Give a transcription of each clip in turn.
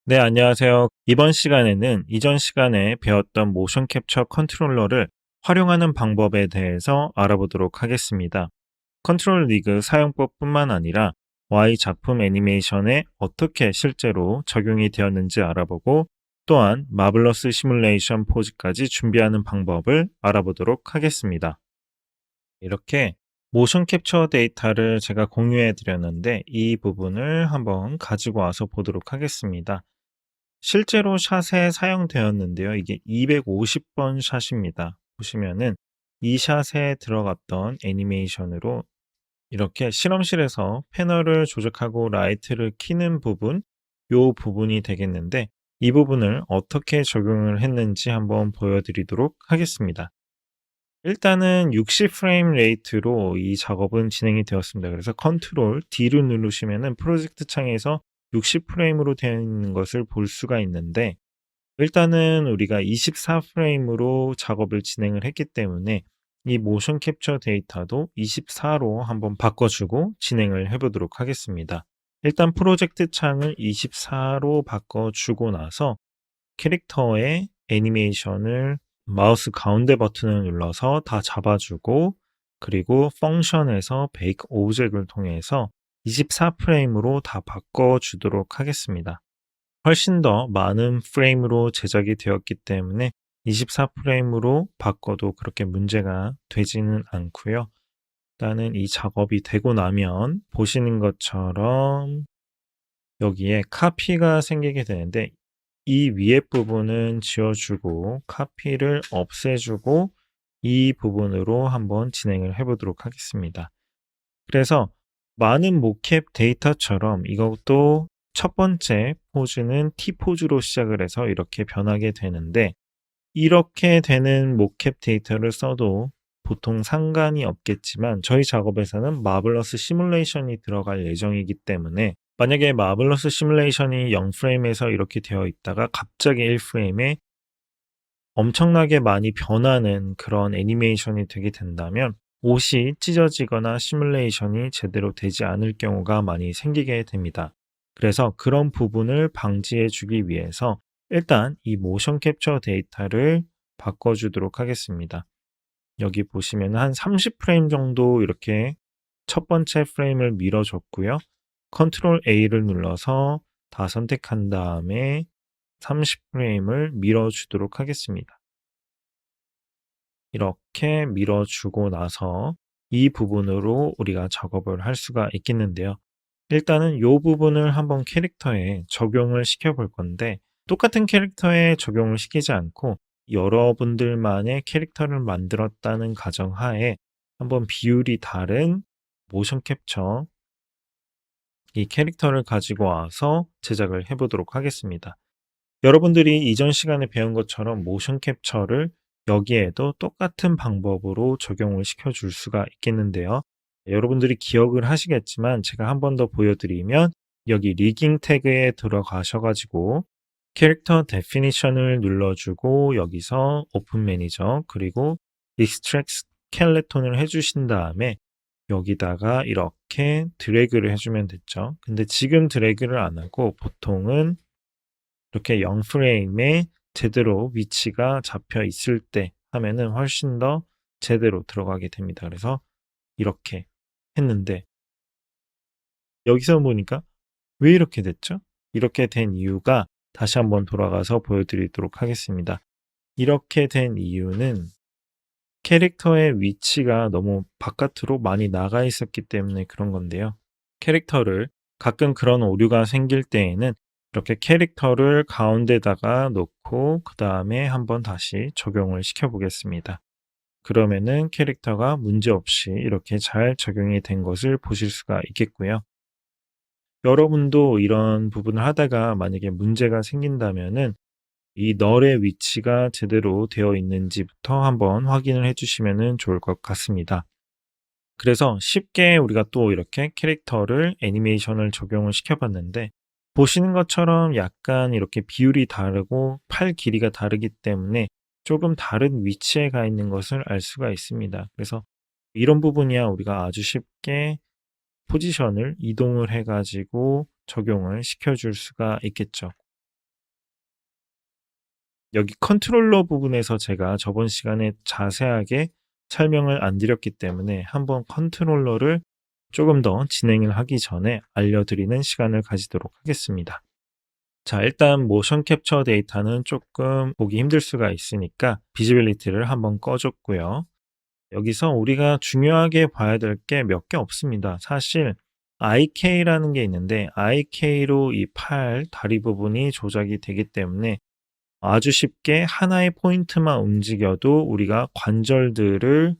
네, 안녕하세요. 이번 시간에는 이전 시간에 배웠던 모션 캡처 컨트롤러를 활용하는 방법에 대해서 알아보도록 하겠습니다. 컨트롤 리그 사용법뿐만 아니라 Y 작품 애니메이션에 어떻게 실제로 적용이 되었는지 알아보고 또한 마블러스 시뮬레이션 포즈까지 준비하는 방법을 알아보도록 하겠습니다. 이렇게 모션 캡처 데이터를 제가 공유해 드렸는데 이 부분을 한번 가지고 와서 보도록 하겠습니다. 실제로 샷에 사용되었는데요. 이게 250번 샷입니다. 보시면은 이 샷에 들어갔던 애니메이션으로 이렇게 실험실에서 패널을 조작하고 라이트를 켜는 부분, 요 부분이 되겠는데 이 부분을 어떻게 적용을 했는지 한번 보여드리도록 하겠습니다. 일단은 60프레임 레이트로 이 작업은 진행이 되었습니다. 그래서 컨트롤 D를 누르시면은 프로젝트 창에서 60프레임으로 되어 있는 것을 볼 수가 있는데 일단은 우리가 24프레임으로 작업을 진행을 했기 때문에 이 모션 캡처 데이터도 24로 한번 바꿔주고 진행을 해보도록 하겠습니다. 일단 프로젝트 창을 24로 바꿔주고 나서 캐릭터의 애니메이션을 마우스 가운데 버튼을 눌러서 다 잡아주고 그리고 펑션에서 베이크 오브젝을 통해서 24프레임으로 다 바꿔주도록 하겠습니다. 훨씬 더 많은 프레임으로 제작이 되었기 때문에 24프레임으로 바꿔도 그렇게 문제가 되지는 않고요. 일단은 이 작업이 되고 나면 보시는 것처럼 여기에 카피가 생기게 되는데 이 위에 부분은 지워주고 카피를 없애주고 이 부분으로 한번 진행을 해보도록 하겠습니다. 그래서 많은 모캡 데이터처럼 이것도 첫 번째 포즈는 T 포즈로 시작을 해서 이렇게 변하게 되는데 이렇게 되는 모캡 데이터를 써도 보통 상관이 없겠지만 저희 작업에서는 마블러스 시뮬레이션이 들어갈 예정이기 때문에 만약에 마블러스 시뮬레이션이 0프레임에서 이렇게 되어 있다가 갑자기 1프레임에 엄청나게 많이 변하는 그런 애니메이션이 되게 된다면 옷이 찢어지거나 시뮬레이션이 제대로 되지 않을 경우가 많이 생기게 됩니다. 그래서 그런 부분을 방지해 주기 위해서 일단 이 모션 캡처 데이터를 바꿔주도록 하겠습니다. 여기 보시면 한 30프레임 정도 이렇게 첫 번째 프레임을 밀어줬고요. 컨트롤 A를 눌러서 다 선택한 다음에 30프레임을 밀어주도록 하겠습니다. 이렇게 밀어주고 나서 이 부분으로 우리가 작업을 할 수가 있겠는데요. 일단은 이 부분을 한번 캐릭터에 적용을 시켜 볼 건데 똑같은 캐릭터에 적용을 시키지 않고 여러분들만의 캐릭터를 만들었다는 가정하에 한번 비율이 다른 모션 캡처 이 캐릭터를 가지고 와서 제작을 해보도록 하겠습니다. 여러분들이 이전 시간에 배운 것처럼 모션 캡처를 여기에도 똑같은 방법으로 적용을 시켜줄 수가 있겠는데요. 여러분들이 기억을 하시겠지만 제가 한 번 더 보여드리면 여기 리깅 태그에 들어가셔가지고 캐릭터 데피니션을 눌러주고 여기서 오픈 매니저 그리고 익스트랙 스켈레톤을 해주신 다음에 여기다가 이렇게 드래그를 해주면 됐죠. 근데 지금 드래그를 안 하고 보통은 이렇게 0프레임에 제대로 위치가 잡혀 있을 때 하면은 훨씬 더 제대로 들어가게 됩니다. 그래서 이렇게 했는데 여기서 보니까 왜 이렇게 됐죠? 이렇게 된 이유가 다시 한번 돌아가서 보여드리도록 하겠습니다. 이렇게 된 이유는 캐릭터의 위치가 너무 바깥으로 많이 나가 있었기 때문에 그런 건데요. 캐릭터를 가끔 그런 오류가 생길 때에는 이렇게 캐릭터를 가운데다가 놓고 그 다음에 한번 다시 적용을 시켜 보겠습니다. 그러면은 캐릭터가 문제없이 이렇게 잘 적용이 된 것을 보실 수가 있겠고요. 여러분도 이런 부분을 하다가 만약에 문제가 생긴다면은 이 널의 위치가 제대로 되어 있는지부터 한번 확인을 해주시면 좋을 것 같습니다. 그래서 쉽게 우리가 또 이렇게 캐릭터를 애니메이션을 적용을 시켜봤는데 보시는 것처럼 약간 이렇게 비율이 다르고 팔 길이가 다르기 때문에 조금 다른 위치에 가 있는 것을 알 수가 있습니다. 그래서 이런 부분이야 우리가 아주 쉽게 포지션을 이동을 해가지고 적용을 시켜줄 수가 있겠죠. 여기 컨트롤러 부분에서 제가 저번 시간에 자세하게 설명을 안 드렸기 때문에 한번 컨트롤러를 조금 더 진행을 하기 전에 알려드리는 시간을 가지도록 하겠습니다. 자, 일단 모션 캡처 데이터는 조금 보기 힘들 수가 있으니까 비지빌리티를 한번 꺼줬고요. 여기서 우리가 중요하게 봐야 될 게 몇 개 없습니다. 사실 IK라는 게 있는데 IK로 이 팔, 다리 부분이 조작이 되기 때문에 아주 쉽게 하나의 포인트만 움직여도 우리가 관절들을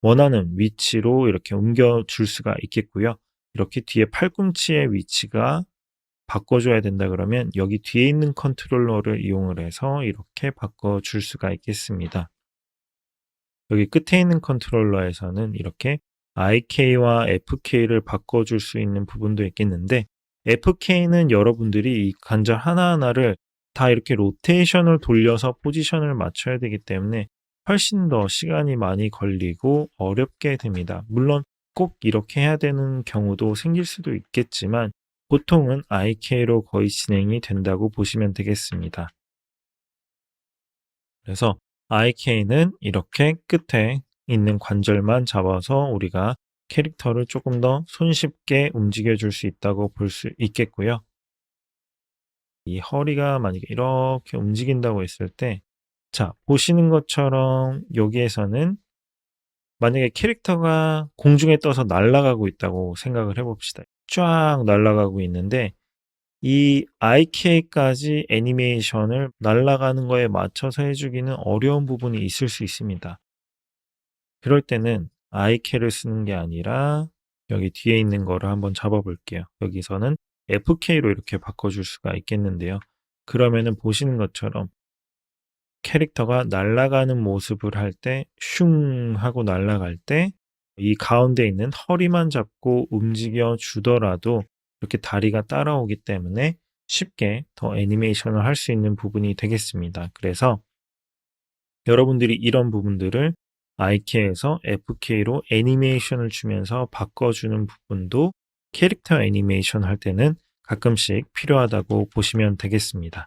원하는 위치로 이렇게 옮겨줄 수가 있겠고요. 이렇게 뒤에 팔꿈치의 위치가 바꿔줘야 된다 그러면 여기 뒤에 있는 컨트롤러를 이용을 해서 이렇게 바꿔줄 수가 있겠습니다. 여기 끝에 있는 컨트롤러에서는 이렇게 IK와 FK를 바꿔줄 수 있는 부분도 있겠는데 FK는 여러분들이 이 관절 하나하나를 다 이렇게 로테이션을 돌려서 포지션을 맞춰야 되기 때문에 훨씬 더 시간이 많이 걸리고 어렵게 됩니다. 물론 꼭 이렇게 해야 되는 경우도 생길 수도 있겠지만 보통은 IK로 거의 진행이 된다고 보시면 되겠습니다. 그래서 IK는 이렇게 끝에 있는 관절만 잡아서 우리가 캐릭터를 조금 더 손쉽게 움직여 줄 수 있다고 볼 수 있겠고요. 이 허리가 만약에 이렇게 움직인다고 했을 때, 자, 보시는 것처럼 여기에서는 만약에 캐릭터가 공중에 떠서 날아가고 있다고 생각을 해봅시다. 쫙 날아가고 있는데 이 IK까지 애니메이션을 날아가는 거에 맞춰서 해주기는 어려운 부분이 있을 수 있습니다. 그럴 때는 IK를 쓰는 게 아니라 여기 뒤에 있는 거를 한번 잡아볼게요. 여기서는 FK로 이렇게 바꿔줄 수가 있겠는데요. 그러면은 보시는 것처럼 캐릭터가 날아가는 모습을 할 때 슝 하고 날아갈 때 이 가운데 있는 허리만 잡고 움직여 주더라도 이렇게 다리가 따라오기 때문에 쉽게 더 애니메이션을 할 수 있는 부분이 되겠습니다. 그래서 여러분들이 이런 부분들을 IK에서 FK로 애니메이션을 주면서 바꿔주는 부분도 캐릭터 애니메이션 할 때는 가끔씩 필요하다고 보시면 되겠습니다.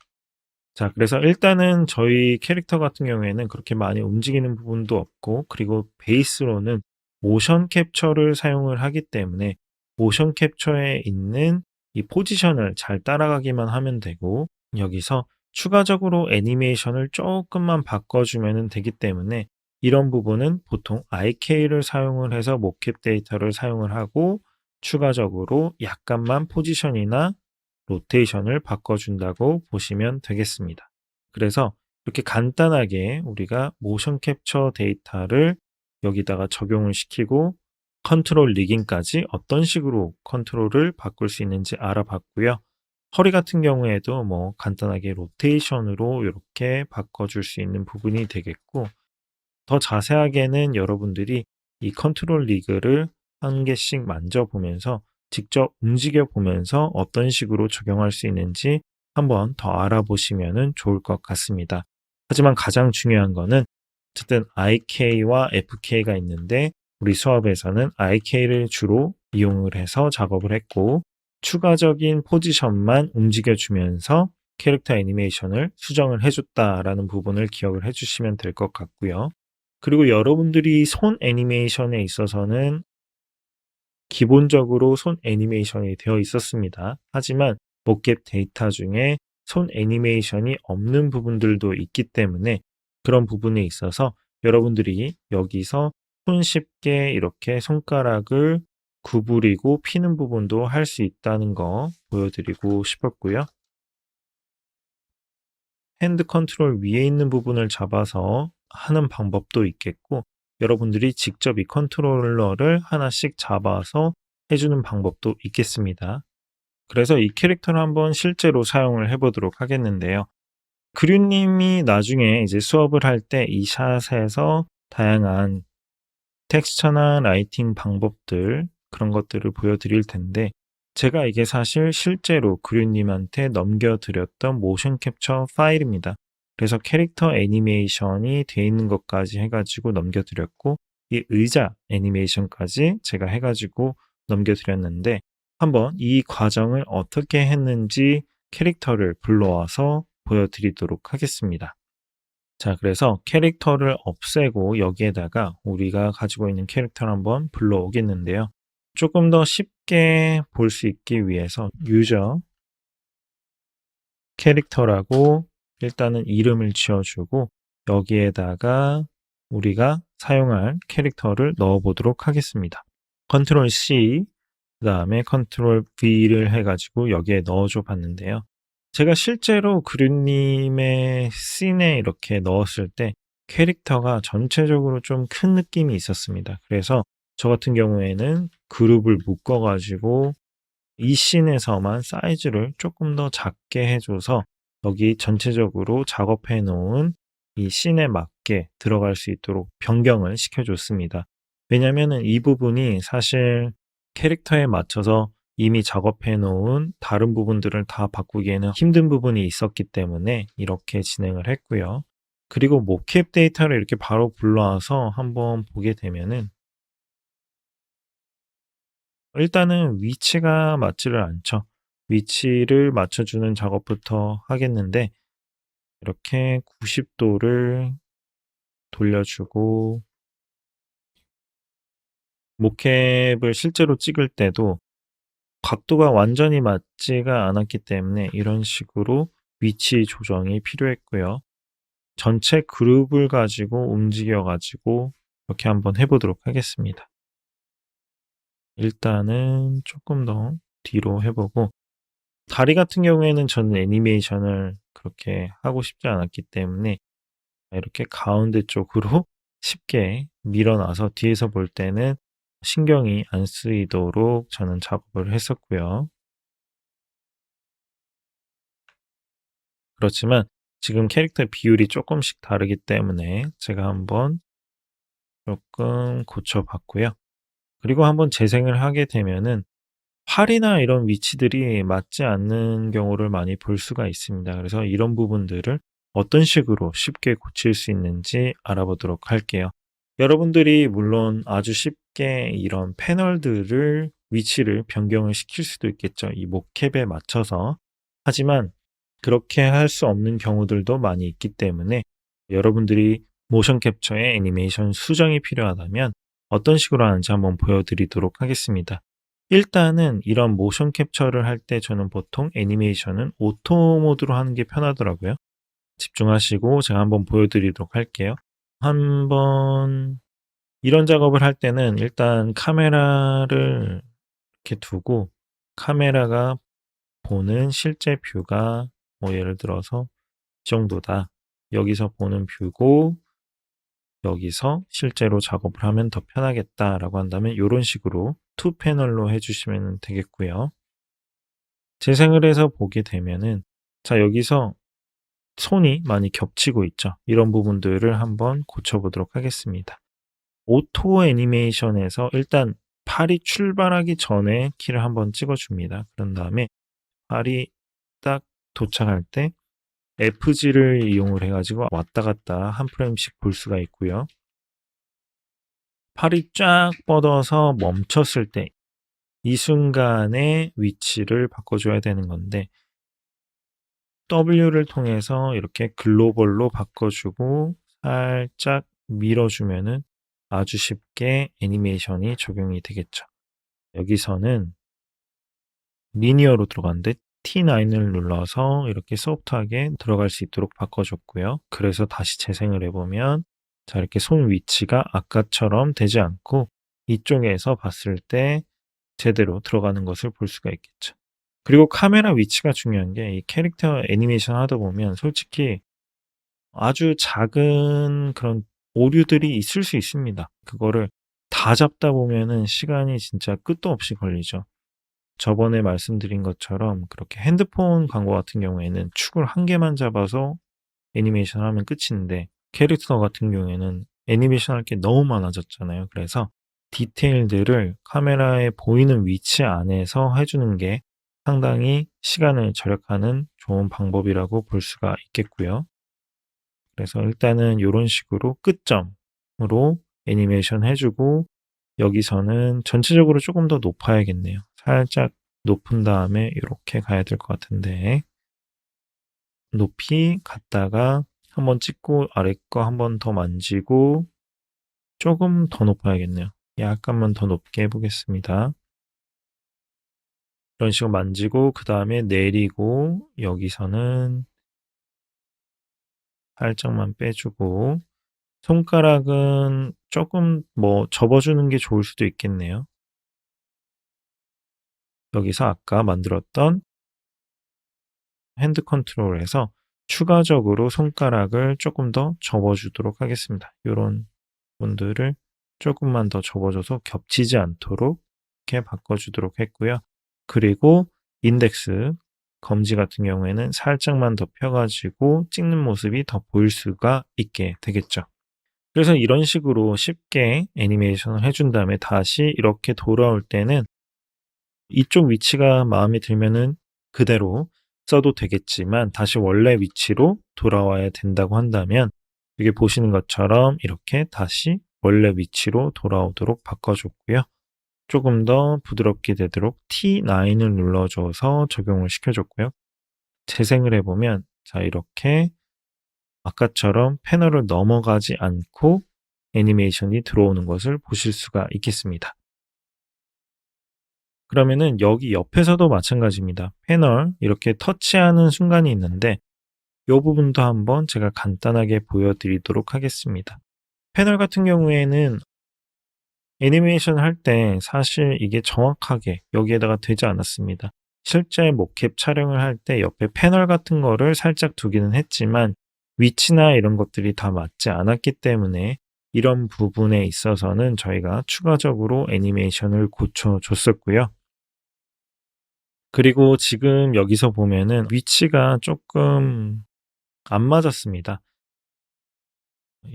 자, 그래서 일단은 저희 캐릭터 같은 경우에는 그렇게 많이 움직이는 부분도 없고, 그리고 베이스로는 모션 캡처를 사용을 하기 때문에 모션 캡처에 있는 이 포지션을 잘 따라가기만 하면 되고, 여기서 추가적으로 애니메이션을 조금만 바꿔주면 되기 때문에 이런 부분은 보통 IK를 사용을 해서 모캡 데이터를 사용을 하고 추가적으로 약간만 포지션이나 로테이션을 바꿔준다고 보시면 되겠습니다. 그래서 이렇게 간단하게 우리가 모션 캡처 데이터를 여기다가 적용을 시키고 컨트롤 리깅까지 어떤 식으로 컨트롤을 바꿀 수 있는지 알아봤고요. 허리 같은 경우에도 뭐 간단하게 로테이션으로 이렇게 바꿔줄 수 있는 부분이 되겠고 더 자세하게는 여러분들이 이 컨트롤 리그를 한 개씩 만져보면서 직접 움직여 보면서 어떤 식으로 적용할 수 있는지 한번 더 알아보시면 좋을 것 같습니다. 하지만 가장 중요한 거는 어쨌든 IK와 FK가 있는데 우리 수업에서는 IK를 주로 이용을 해서 작업을 했고 추가적인 포지션만 움직여주면서 캐릭터 애니메이션을 수정을 해줬다라는 부분을 기억을 해주시면 될 것 같고요. 그리고 여러분들이 손 애니메이션에 있어서는 기본적으로 손 애니메이션이 되어 있었습니다. 하지만 모캡 데이터 중에 손 애니메이션이 없는 부분들도 있기 때문에 그런 부분에 있어서 여러분들이 여기서 손쉽게 이렇게 손가락을 구부리고 피는 부분도 할 수 있다는 거 보여드리고 싶었고요. 핸드 컨트롤 위에 있는 부분을 잡아서 하는 방법도 있겠고 여러분들이 직접 이 컨트롤러를 하나씩 잡아서 해주는 방법도 있겠습니다. 그래서 이 캐릭터를 한번 실제로 사용을 해보도록 하겠는데요. 그류님이 나중에 이제 수업을 할 때 이 샷에서 다양한 텍스처나 라이팅 방법들 그런 것들을 보여드릴 텐데 제가 이게 사실 실제로 그류님한테 넘겨드렸던 모션 캡처 파일입니다. 그래서 캐릭터 애니메이션이 돼 있는 것까지 해가지고 넘겨드렸고 이 의자 애니메이션까지 제가 해가지고 넘겨드렸는데 한번 이 과정을 어떻게 했는지 캐릭터를 불러와서 보여드리도록 하겠습니다. 자, 그래서 캐릭터를 없애고 여기에다가 우리가 가지고 있는 캐릭터를 한번 불러오겠는데요. 조금 더 쉽게 볼 수 있기 위해서 유저 캐릭터라고 일단은 이름을 지어주고 여기에다가 우리가 사용할 캐릭터를 넣어 보도록 하겠습니다. 컨트롤 C, 그 다음에 컨트롤 V를 해가지고 여기에 넣어줘 봤는데요. 제가 실제로 그루님의 씬에 이렇게 넣었을 때 캐릭터가 전체적으로 좀 큰 느낌이 있었습니다. 그래서 저 같은 경우에는 그룹을 묶어가지고 이 씬에서만 사이즈를 조금 더 작게 해줘서 여기 전체적으로 작업해 놓은 이 씬에 맞게 들어갈 수 있도록 변경을 시켜줬습니다. 왜냐면은 이 부분이 사실 캐릭터에 맞춰서 이미 작업해 놓은 다른 부분들을 다 바꾸기에는 힘든 부분이 있었기 때문에 이렇게 진행을 했고요. 그리고 모캡 데이터를 이렇게 바로 불러와서 한번 보게 되면은 일단은 위치가 맞지를 않죠. 위치를 맞춰주는 작업부터 하겠는데 이렇게 90도를 돌려주고 모캡을 실제로 찍을 때도 각도가 완전히 맞지가 않았기 때문에 이런 식으로 위치 조정이 필요했고요. 전체 그룹을 가지고 움직여 가지고 이렇게 한번 해보도록 하겠습니다. 일단은 조금 더 뒤로 해보고 다리 같은 경우에는 저는 애니메이션을 그렇게 하고 싶지 않았기 때문에 이렇게 가운데 쪽으로 쉽게 밀어놔서 뒤에서 볼 때는 신경이 안 쓰이도록 저는 작업을 했었고요. 그렇지만 지금 캐릭터 비율이 조금씩 다르기 때문에 제가 한번 조금 고쳐봤고요. 그리고 한번 재생을 하게 되면은 팔이나 이런 위치들이 맞지 않는 경우를 많이 볼 수가 있습니다. 그래서 이런 부분들을 어떤 식으로 쉽게 고칠 수 있는지 알아보도록 할게요. 여러분들이 물론 아주 쉽게 이런 패널들을 위치를 변경을 시킬 수도 있겠죠. 이 모캡에 맞춰서. 하지만 그렇게 할 수 없는 경우들도 많이 있기 때문에 여러분들이 모션 캡처에 애니메이션 수정이 필요하다면 어떤 식으로 하는지 한번 보여드리도록 하겠습니다. 일단은 이런 모션 캡처를 할 때 저는 보통 애니메이션은 오토 모드로 하는 게 편하더라고요. 집중하시고 제가 한번 보여드리도록 할게요. 한번 이런 작업을 할 때는 일단 카메라를 이렇게 두고 카메라가 보는 실제 뷰가 뭐 예를 들어서 이 정도다. 여기서 보는 뷰고 여기서 실제로 작업을 하면 더 편하겠다라고 한다면 이런 식으로 투 패널로 해주시면 되겠고요. 재생을 해서 보게 되면은 자 여기서 손이 많이 겹치고 있죠. 이런 부분들을 한번 고쳐보도록 하겠습니다. 오토 애니메이션에서 일단 팔이 출발하기 전에 키를 한번 찍어줍니다. 그런 다음에 팔이 딱 도착할 때 FG를 이용을 해가지고 왔다 갔다 한 프레임씩 볼 수가 있고요. 팔이 쫙 뻗어서 멈췄을 때 이 순간의 위치를 바꿔줘야 되는 건데 W를 통해서 이렇게 글로벌로 바꿔주고 살짝 밀어주면은 아주 쉽게 애니메이션이 적용이 되겠죠. 여기서는 리니어로 들어갔는데 T9을 눌러서 이렇게 소프트하게 들어갈 수 있도록 바꿔줬고요. 그래서 다시 재생을 해보면 자 이렇게 손 위치가 아까처럼 되지 않고 이쪽에서 봤을 때 제대로 들어가는 것을 볼 수가 있겠죠. 그리고 카메라 위치가 중요한 게 이 캐릭터 애니메이션 하다 보면 솔직히 아주 작은 그런 오류들이 있을 수 있습니다. 그거를 다 잡다 보면은 시간이 진짜 끝도 없이 걸리죠. 저번에 말씀드린 것처럼 그렇게 핸드폰 광고 같은 경우에는 축을 한 개만 잡아서 애니메이션 하면 끝인데 캐릭터 같은 경우에는 애니메이션 할 게 너무 많아졌잖아요. 그래서 디테일들을 카메라에 보이는 위치 안에서 해주는 게 상당히 시간을 절약하는 좋은 방법이라고 볼 수가 있겠고요. 그래서 일단은 이런 식으로 끝점으로 애니메이션 해주고 여기서는 전체적으로 조금 더 높아야겠네요. 살짝 높은 다음에 이렇게 가야 될 것 같은데 높이 갔다가 한번 찍고 아래 거 한 번 더 만지고 조금 더 높아야겠네요. 약간만 더 높게 해 보겠습니다. 이런 식으로 만지고 그다음에 내리고 여기서는 살짝만 빼주고 손가락은 조금 접어주는 게 좋을 수도 있겠네요. 여기서 아까 만들었던 핸드 컨트롤에서 추가적으로 손가락을 조금 더 접어주도록 하겠습니다. 요런 분들을 조금만 더 접어줘서 겹치지 않도록 이렇게 바꿔주도록 했고요. 그리고 인덱스, 검지 같은 경우에는 살짝만 더 펴가지고 찍는 모습이 더 보일 수가 있게 되겠죠. 그래서 이런 식으로 쉽게 애니메이션을 해준 다음에 다시 이렇게 돌아올 때는 이쪽 위치가 마음에 들면은 그대로 써도 되겠지만 다시 원래 위치로 돌아와야 된다고 한다면 여기 보시는 것처럼 이렇게 다시 원래 위치로 돌아오도록 바꿔줬고요. 조금 더 부드럽게 되도록 T9을 눌러줘서 적용을 시켜줬고요. 재생을 해보면 자 이렇게 아까처럼 패널을 넘어가지 않고 애니메이션이 들어오는 것을 보실 수가 있겠습니다. 그러면은 여기 옆에서도 마찬가지입니다. 패널 이렇게 터치하는 순간이 있는데 이 부분도 한번 제가 간단하게 보여드리도록 하겠습니다. 패널 같은 경우에는 애니메이션 할 때 사실 이게 정확하게 여기에다가 되지 않았습니다. 실제 모캡 촬영을 할 때 옆에 패널 같은 거를 살짝 두기는 했지만 위치나 이런 것들이 다 맞지 않았기 때문에 이런 부분에 있어서는 저희가 추가적으로 애니메이션을 고쳐줬었고요. 그리고 지금 여기서 보면은 위치가 조금 안 맞았습니다.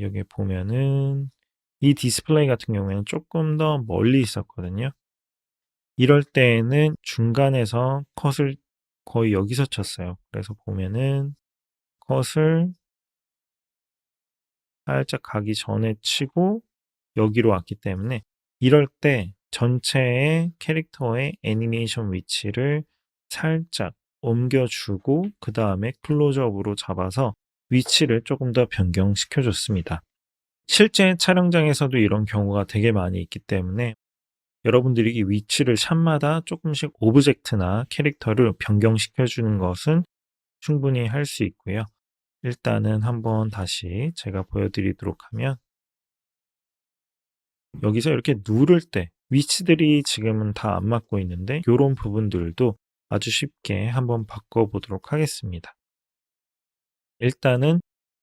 여기 보면은 이 디스플레이 같은 경우에는 조금 더 멀리 있었거든요. 이럴 때에는 중간에서 컷을 거의 여기서 쳤어요. 그래서 보면은 컷을 살짝 가기 전에 치고 여기로 왔기 때문에 이럴 때 전체의 캐릭터의 애니메이션 위치를 살짝 옮겨주고 그 다음에 클로즈업으로 잡아서 위치를 조금 더 변경시켜 줬습니다. 실제 촬영장에서도 이런 경우가 되게 많이 있기 때문에 여러분들이 이 위치를 샷마다 조금씩 오브젝트나 캐릭터를 변경시켜 주는 것은 충분히 할 수 있고요. 일단은 한번 다시 제가 보여드리도록 하면 여기서 이렇게 누를 때 위치들이 지금은 다 안 맞고 있는데 이런 부분들도 아주 쉽게 한번 바꿔보도록 하겠습니다. 일단은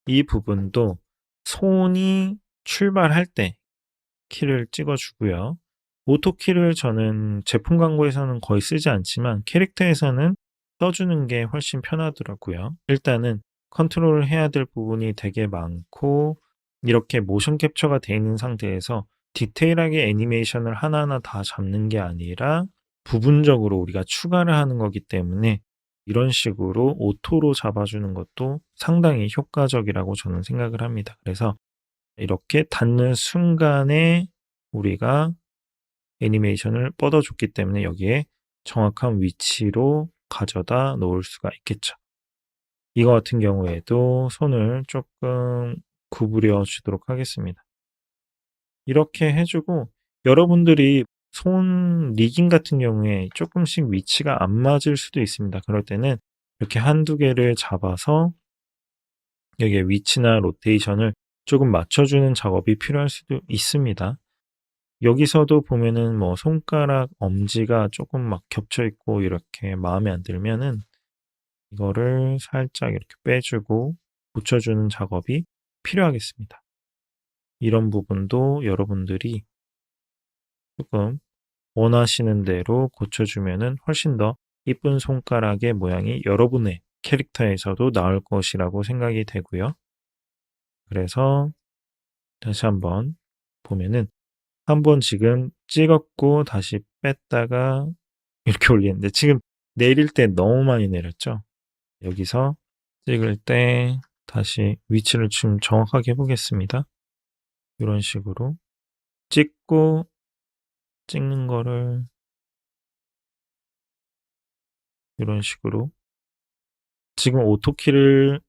이 부분도 손이 출발할 때 키를 찍어주고요. 오토키를 저는 제품 광고에서는 거의 쓰지 않지만 캐릭터에서는 써주는 게 훨씬 편하더라고요. 일단은 컨트롤을 해야 될 부분이 되게 많고 이렇게 모션 캡처가 되어 있는 상태에서 디테일하게 애니메이션을 하나하나 다 잡는 게 아니라 부분적으로 우리가 추가를 하는 거기 때문에 이런 식으로 오토로 잡아주는 것도 상당히 효과적이라고 저는 생각을 합니다. 그래서 이렇게 닿는 순간에 우리가 애니메이션을 뻗어줬기 때문에 여기에 정확한 위치로 가져다 놓을 수가 있겠죠. 이거 같은 경우에도 손을 조금 구부려 주도록 하겠습니다. 이렇게 해주고 여러분들이 손 리깅 같은 경우에 조금씩 위치가 안 맞을 수도 있습니다. 그럴 때는 이렇게 한두 개를 잡아서 여기에 위치나 로테이션을 조금 맞춰주는 작업이 필요할 수도 있습니다. 여기서도 보면은 손가락 엄지가 조금 막 겹쳐 있고 이렇게 마음에 안 들면은 이거를 살짝 이렇게 빼주고 붙여주는 작업이 필요하겠습니다. 이런 부분도 여러분들이 조금 원하시는 대로 고쳐주면은 훨씬 더 이쁜 손가락의 모양이 여러분의 캐릭터에서도 나올 것이라고 생각이 되고요. 그래서 다시 한번 보면은 한번 지금 찍었고 다시 뺐다가 이렇게 올리는데 지금 내릴 때 너무 많이 내렸죠. 여기서 찍을 때 다시 위치를 좀 정확하게 해보겠습니다. 이런 식으로 찍고 찍는 거를 이런 식으로 지금 오토키를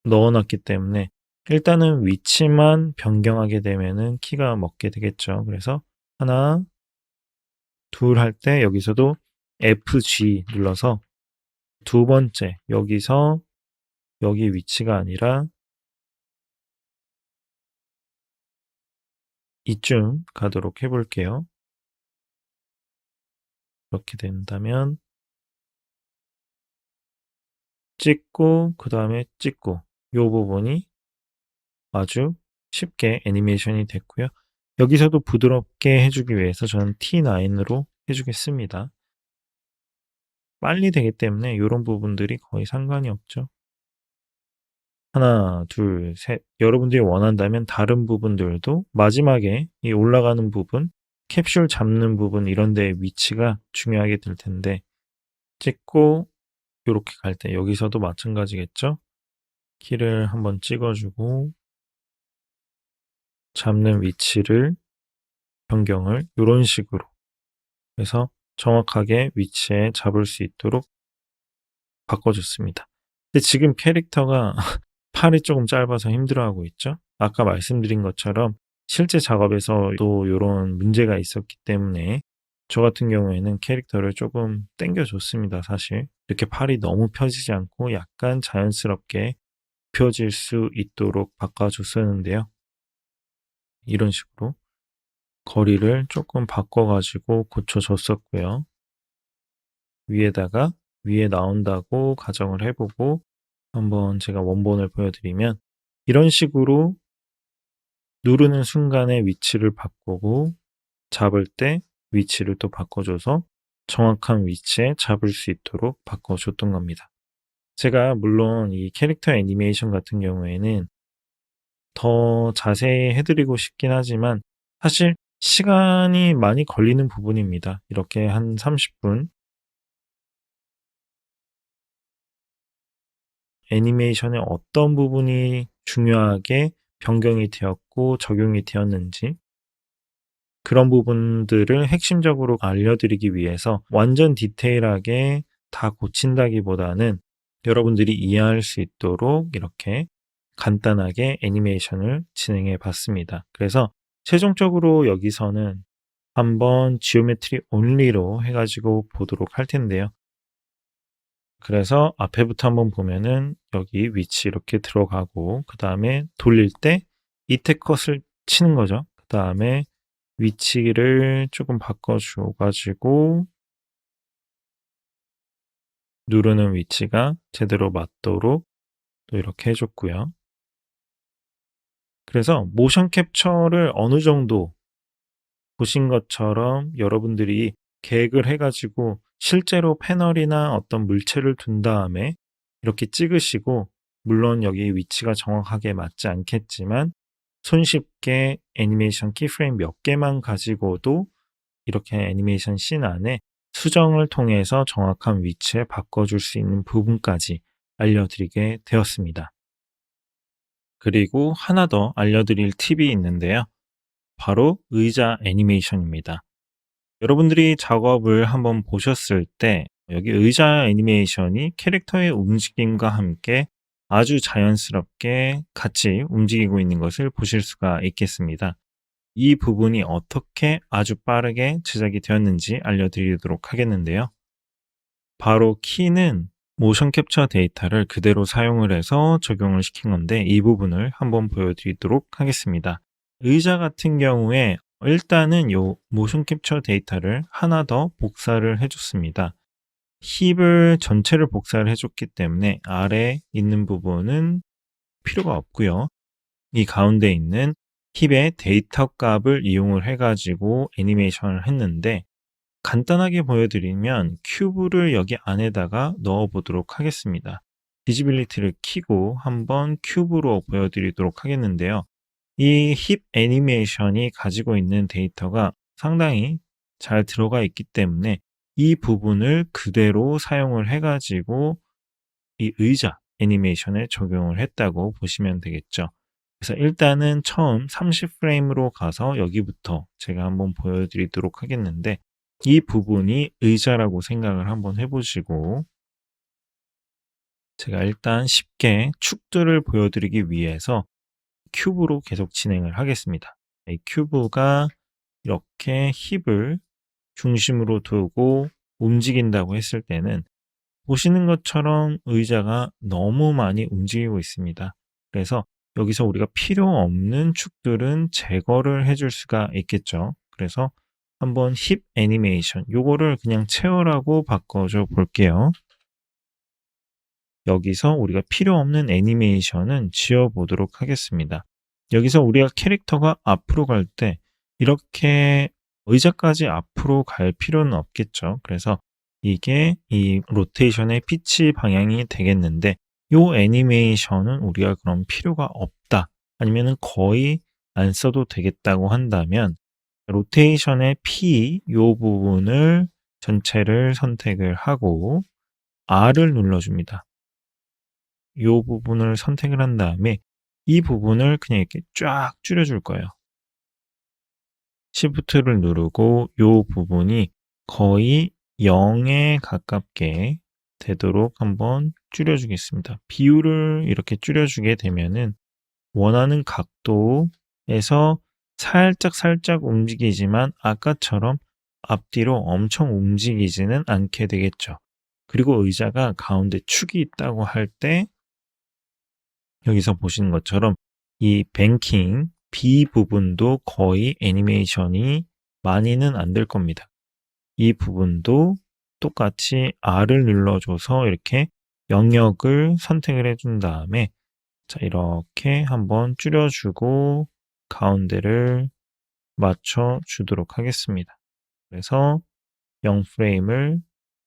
넣어놨기 때문에 일단은 위치만 변경하게 되면은 키가 먹게 되겠죠. 그래서 하나, 둘 할 때 여기서도 FG 눌러서 두 번째 여기서 여기 위치가 아니라 이쯤 가도록 해볼게요. 그렇게 된다면 찍고 그 다음에 찍고 요 부분이 아주 쉽게 애니메이션이 됐고요. 여기서도 부드럽게 해주기 위해서 저는 T9으로 해주겠습니다. 빨리 되기 때문에 이런 부분들이 거의 상관이 없죠. 하나, 둘, 셋. 여러분들이 원한다면 다른 부분들도 마지막에 이 올라가는 부분, 캡슐 잡는 부분 이런 데의 위치가 중요하게 될 텐데 찍고 이렇게 갈 때 여기서도 마찬가지겠죠? 키를 한번 찍어주고 잡는 위치를 변경을 이런 식으로 해서 정확하게 위치에 잡을 수 있도록 바꿔줬습니다. 근데 지금 캐릭터가 팔이 조금 짧아서 힘들어하고 있죠. 아까 말씀드린 것처럼 실제 작업에서도 이런 문제가 있었기 때문에 저 같은 경우에는 캐릭터를 조금 당겨줬습니다. 사실 이렇게 팔이 너무 펴지지 않고 약간 자연스럽게 펴질 수 있도록 바꿔줬었는데요. 이런 식으로 거리를 조금 바꿔가지고 고쳐줬었고요. 위에다가 위에 나온다고 가정을 해보고 한번 제가 원본을 보여드리면 이런 식으로 누르는 순간에 위치를 바꾸고 잡을 때 위치를 또 바꿔줘서 정확한 위치에 잡을 수 있도록 바꿔줬던 겁니다. 제가 물론 이 캐릭터 애니메이션 같은 경우에는 더 자세히 해드리고 싶긴 하지만 사실 시간이 많이 걸리는 부분입니다. 이렇게 한 30분 애니메이션의 어떤 부분이 중요하게 변경이 되었고 적용이 되었는지 그런 부분들을 핵심적으로 알려드리기 위해서 완전 디테일하게 다 고친다기보다는 여러분들이 이해할 수 있도록 이렇게 간단하게 애니메이션을 진행해 봤습니다. 그래서 최종적으로 여기서는 한번 지오메트리 온리로 해가지고 보도록 할 텐데요. 그래서 앞에부터 한번 보면은 여기 위치 이렇게 들어가고 그 다음에 돌릴 때 이때 컷을 치는 거죠. 그 다음에 위치를 조금 바꿔줘가지고 누르는 위치가 제대로 맞도록 또 이렇게 해줬고요. 그래서 모션 캡처를 어느 정도 보신 것처럼 여러분들이 계획을 해가지고 실제로 패널이나 어떤 물체를 둔 다음에 이렇게 찍으시고 물론 여기 위치가 정확하게 맞지 않겠지만 손쉽게 애니메이션 키프레임 몇 개만 가지고도 이렇게 애니메이션 씬 안에 수정을 통해서 정확한 위치에 바꿔줄 수 있는 부분까지 알려드리게 되었습니다. 그리고 하나 더 알려드릴 팁이 있는데요. 바로 의자 애니메이션입니다. 여러분들이 작업을 한번 보셨을 때 여기 의자 애니메이션이 캐릭터의 움직임과 함께 아주 자연스럽게 같이 움직이고 있는 것을 보실 수가 있겠습니다. 이 부분이 어떻게 아주 빠르게 제작이 되었는지 알려드리도록 하겠는데요. 바로 키는 모션 캡처 데이터를 그대로 사용을 해서 적용을 시킨 건데 이 부분을 한번 보여드리도록 하겠습니다. 의자 같은 경우에 일단은 요 모션 캡처 데이터를 하나 더 복사를 해줬습니다. 힙을 전체를 복사를 해줬기 때문에 아래에 있는 부분은 필요가 없고요. 이 가운데 있는 힙의 데이터 값을 이용을 해가지고 애니메이션을 했는데 간단하게 보여드리면 큐브를 여기 안에다가 넣어 보도록 하겠습니다. 비지빌리티를 켜고 한번 큐브로 보여드리도록 하겠는데요. 이 힙 애니메이션이 가지고 있는 데이터가 상당히 잘 들어가 있기 때문에 이 부분을 그대로 사용을 해가지고 이 의자 애니메이션에 적용을 했다고 보시면 되겠죠. 그래서 일단은 처음 30프레임으로 가서 여기부터 제가 한번 보여드리도록 하겠는데 이 부분이 의자라고 생각을 한번 해보시고 제가 일단 쉽게 축들을 보여드리기 위해서 큐브로 계속 진행을 하겠습니다. 이 큐브가 이렇게 힙을 중심으로 두고 움직인다고 했을 때는 보시는 것처럼 의자가 너무 많이 움직이고 있습니다. 그래서 여기서 우리가 필요 없는 축들은 제거를 해줄 수가 있겠죠. 그래서 한번 힙 애니메이션, 요거를 그냥 채워라고 바꿔줘 볼게요. 여기서 우리가 필요 없는 애니메이션은 지워보도록 하겠습니다. 여기서 우리가 캐릭터가 앞으로 갈 때 이렇게 의자까지 앞으로 갈 필요는 없겠죠. 그래서 이게 이 로테이션의 피치 방향이 되겠는데 이 애니메이션은 우리가 그럼 필요가 없다. 아니면 거의 안 써도 되겠다고 한다면 로테이션의 P 이 부분을 전체를 선택을 하고 R을 눌러줍니다. 이 부분을 선택을 한 다음에 이 부분을 그냥 이렇게 쫙 줄여줄 거예요. Shift를 누르고 이 부분이 거의 0에 가깝게 되도록 한번 줄여주겠습니다. 비율을 이렇게 줄여주게 되면은 원하는 각도에서 살짝 움직이지만 아까처럼 앞뒤로 엄청 움직이지는 않게 되겠죠. 그리고 의자가 가운데 축이 있다고 할 때 여기서 보시는 것처럼 이 뱅킹 B 부분도 거의 애니메이션이 많이는 안 될 겁니다. 이 부분도 똑같이 R을 눌러줘서 이렇게 영역을 선택을 해준 다음에 자, 이렇게 한번 줄여주고 가운데를 맞춰주도록 하겠습니다. 그래서 0프레임을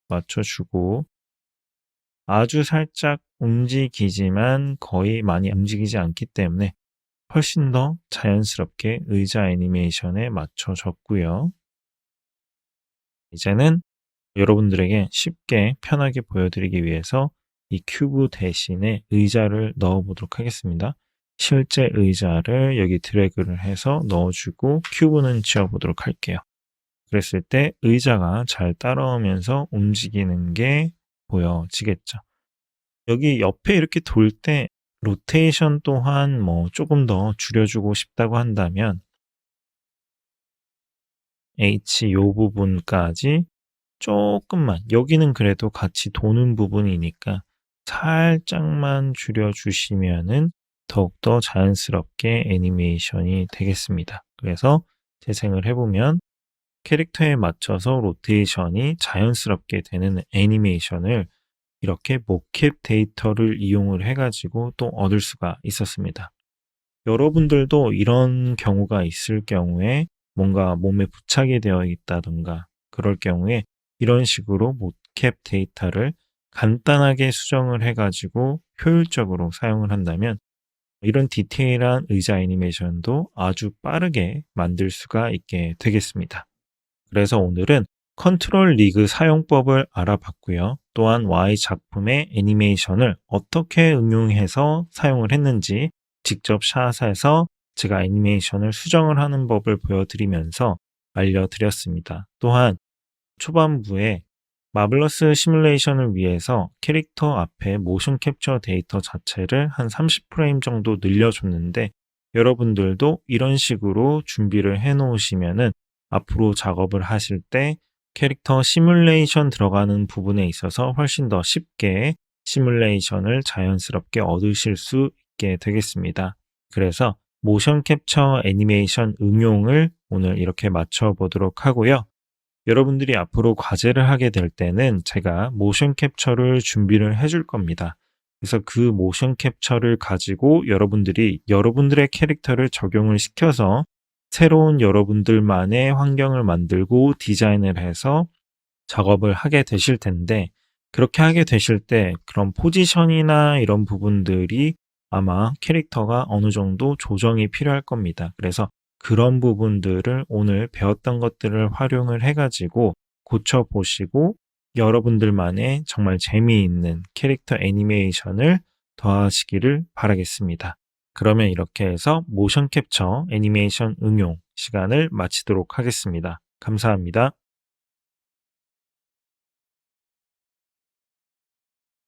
맞춰주고 아주 살짝 움직이지만 거의 많이 움직이지 않기 때문에 훨씬 더 자연스럽게 의자 애니메이션에 맞춰졌고요. 이제는 여러분들에게 쉽게 편하게 보여드리기 위해서 이 큐브 대신에 의자를 넣어보도록 하겠습니다. 실제 의자를 여기 드래그를 해서 넣어주고 큐브는 지워보도록 할게요. 그랬을 때 의자가 잘 따라오면서 움직이는 게 보여지겠죠. 여기 옆에 이렇게 돌 때 로테이션 또한 뭐 조금 더 줄여주고 싶다고 한다면 H 요 부분까지 조금만, 여기는 그래도 같이 도는 부분이니까 살짝만 줄여주시면은 더욱더 자연스럽게 애니메이션이 되겠습니다. 그래서 재생을 해보면 캐릭터에 맞춰서 로테이션이 자연스럽게 되는 애니메이션을 이렇게 모캡 데이터를 이용을 해가지고 또 얻을 수가 있었습니다. 여러분들도 이런 경우가 있을 경우에 뭔가 몸에 부착이 되어 있다던가 그럴 경우에 이런 식으로 모캡 데이터를 간단하게 수정을 해가지고 효율적으로 사용을 한다면 이런 디테일한 의자 애니메이션도 아주 빠르게 만들 수가 있게 되겠습니다. 그래서 오늘은 컨트롤 리그 사용법을 알아봤고요. 또한 Y 작품의 애니메이션을 어떻게 응용해서 사용을 했는지 직접 샷에서 제가 애니메이션을 수정을 하는 법을 보여드리면서 알려드렸습니다. 또한 초반부에 마블러스 시뮬레이션을 위해서 캐릭터 앞에 모션 캡처 데이터 자체를 한 30프레임 정도 늘려줬는데 여러분들도 이런 식으로 준비를 해 놓으시면은 앞으로 작업을 하실 때 캐릭터 시뮬레이션 들어가는 부분에 있어서 훨씬 더 쉽게 시뮬레이션을 자연스럽게 얻으실 수 있게 되겠습니다. 그래서 모션 캡처 애니메이션 응용을 오늘 이렇게 맞춰 보도록 하고요. 여러분들이 앞으로 과제를 하게 될 때는 제가 모션 캡처를 준비를 해줄 겁니다. 그래서 그 모션 캡처를 가지고 여러분들이 여러분들의 캐릭터를 적용을 시켜서 새로운 여러분들만의 환경을 만들고 디자인을 해서 작업을 하게 되실 텐데 그렇게 하게 되실 때 그런 포지션이나 이런 부분들이 아마 캐릭터가 어느 정도 조정이 필요할 겁니다. 그래서 그런 부분들을 오늘 배웠던 것들을 활용을 해가지고 고쳐보시고 여러분들만의 정말 재미있는 캐릭터 애니메이션을 더하시기를 바라겠습니다. 그러면 이렇게 해서 모션 캡처 애니메이션 응용 시간을 마치도록 하겠습니다. 감사합니다.